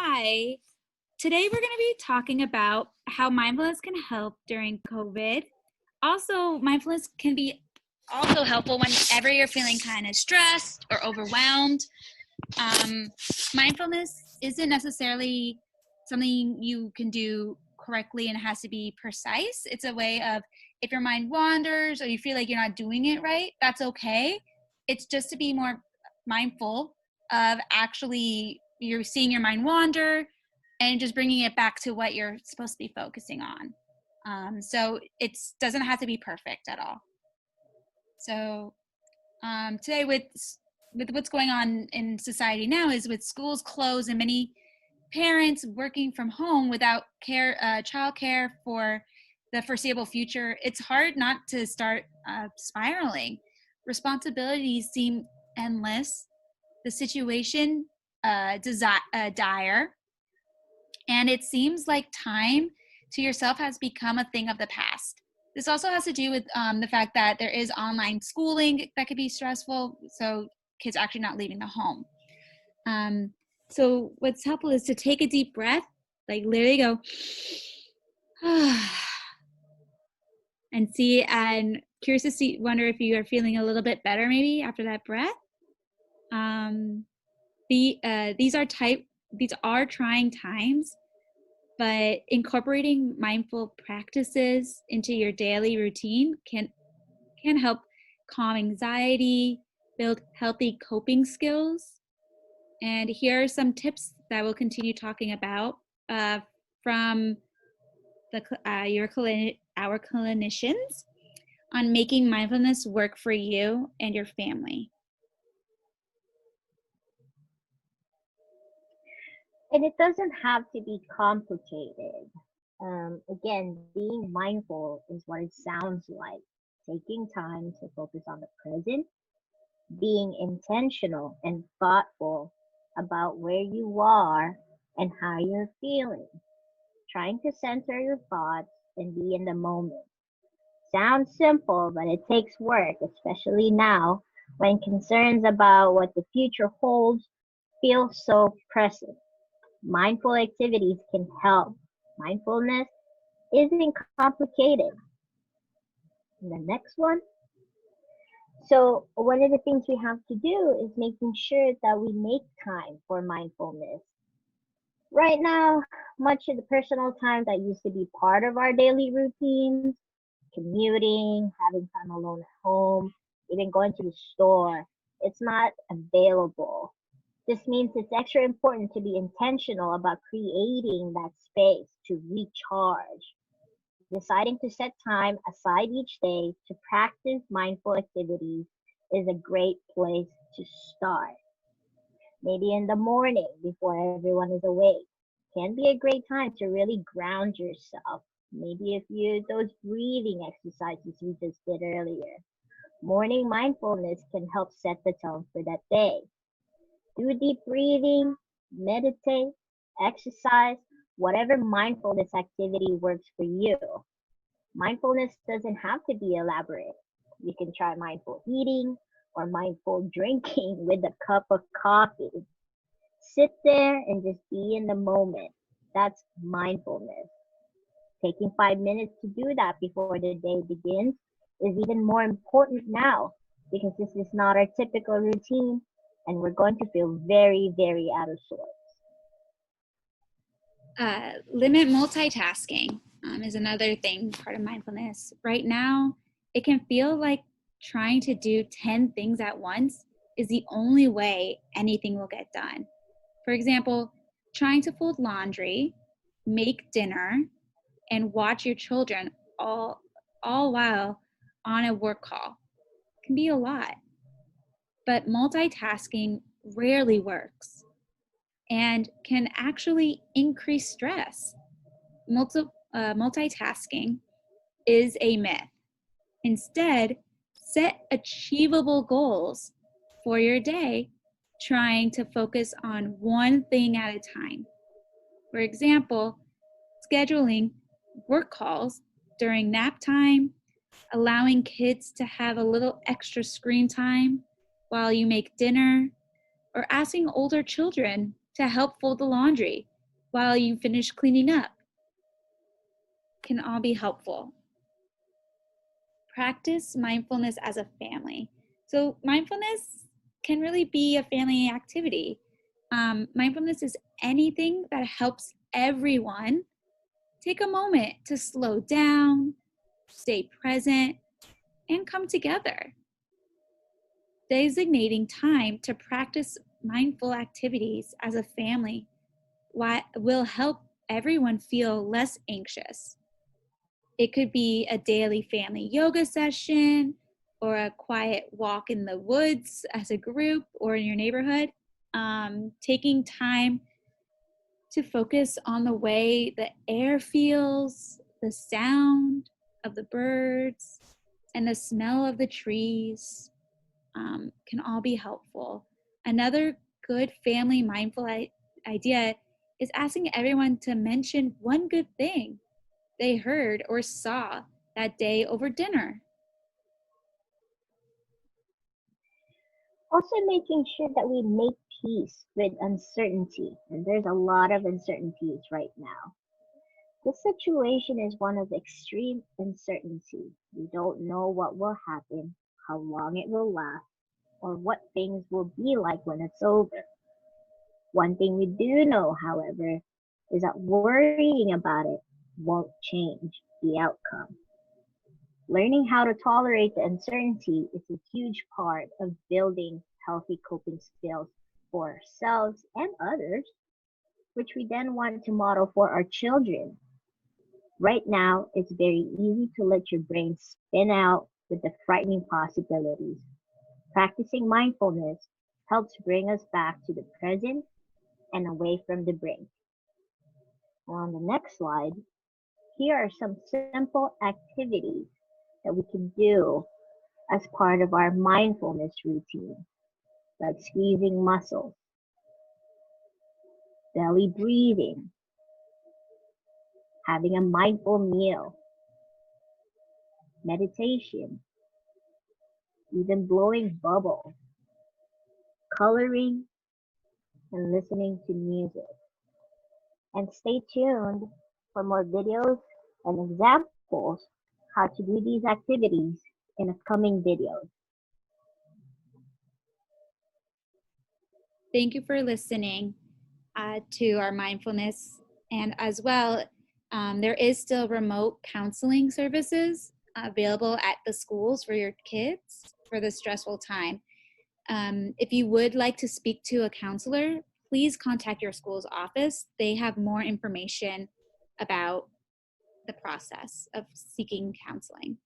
Hi. Today we're going to be talking about how mindfulness can help during COVID. Also, mindfulness can be also helpful whenever you're feeling kind of stressed or overwhelmed. Mindfulness isn't necessarily something you can do correctly and it has to be precise. It's a way of if your mind wanders or you feel like you're not doing it right, that's okay. It's just to be more mindful of actually you're seeing your mind wander and just bringing it back to what you're supposed to be focusing on. So it doesn't have to be perfect at all. So today with what's going on in society now is with schools closed and many parents working from home without child care for the foreseeable future, it's hard not to start spiraling. Responsibilities seem endless. The situation dire, and it seems like time to yourself has become a thing of the past. This also has to do with the fact that there is online schooling that could be stressful, so kids actually not leaving the home. So what's helpful is to take a deep breath, like literally go, and see, and curious to see, wonder if you are feeling a little bit better maybe after that breath. These are trying times, but incorporating mindful practices into your daily routine can help calm anxiety, build healthy coping skills. And here are some tips that we'll continue talking about from our clinicians on making mindfulness work for you and your family. And it doesn't have to be complicated. Again, being mindful is what it sounds like. Taking time to focus on the present, being intentional and thoughtful about where you are and how you're feeling, trying to center your thoughts and be in the moment. Sounds simple, but it takes work, especially now when concerns about what the future holds feel so present. Mindful activities can help. Mindfulness isn't complicated. And the next one. So, one of the things we have to do is making sure that we make time for mindfulness. Right now, much of the personal time that used to be part of our daily routines, commuting, having time alone at home, even going to the store, it's not available. This means it's extra important to be intentional about creating that space to recharge. Deciding to set time aside each day to practice mindful activities is a great place to start. Maybe in the morning before everyone is awake can be a great time to really ground yourself. Maybe if you those breathing exercises we just did earlier. Morning mindfulness can help set the tone for that day. Do deep breathing, meditate, exercise, whatever mindfulness activity works for you. Mindfulness doesn't have to be elaborate. You can try mindful eating or mindful drinking with a cup of coffee. Sit there and just be in the moment. That's mindfulness. Taking 5 minutes to do that before the day begins is even more important now because this is not our typical routine and we're going to feel very, very out of sorts. Limit multitasking is another thing, part of mindfulness. Right now, it can feel like trying to do 10 things at once is the only way anything will get done. For example, trying to fold laundry, make dinner, and watch your children all while on a work call can be a lot. But multitasking rarely works and can actually increase stress. Multitasking is a myth. Instead, set achievable goals for your day, trying to focus on one thing at a time. For example, scheduling work calls during nap time, allowing kids to have a little extra screen time while you make dinner, or asking older children to help fold the laundry while you finish cleaning up can all be helpful. Practice mindfulness as a family. So, mindfulness can really be a family activity. Mindfulness is anything that helps everyone take a moment to slow down, stay present, and come together. Designating time to practice mindful activities as a family will help everyone feel less anxious. It could be a daily family yoga session or a quiet walk in the woods as a group or in your neighborhood. Taking time to focus on the way the air feels, the sound of the birds, and the smell of the trees can all be helpful. Another good family mindful idea is asking everyone to mention one good thing they heard or saw that day over dinner. Also, making sure that we make peace with uncertainty. And there's a lot of uncertainties right now. This situation is one of extreme uncertainty. We don't know what will happen, how long it will last, or what things will be like when it's over. One thing we do know, however, is that worrying about it won't change the outcome. Learning how to tolerate the uncertainty is a huge part of building healthy coping skills for ourselves and others, which we then want to model for our children. Right now, it's very easy to let your brain spin out with the frightening possibilities. Practicing mindfulness helps bring us back to the present and away from the brain. On the next slide, here are some simple activities that we can do as part of our mindfulness routine, like squeezing muscles, belly breathing, having a mindful meal, meditation, even blowing bubbles, coloring, and listening to music. And stay tuned for more videos and examples how to do these activities in upcoming videos. Thank you for listening to our mindfulness. And as well, there is still remote counseling services available at the schools for your kids for this stressful time. If you would like to speak to a counselor, please contact your school's office. They have more information about the process of seeking counseling.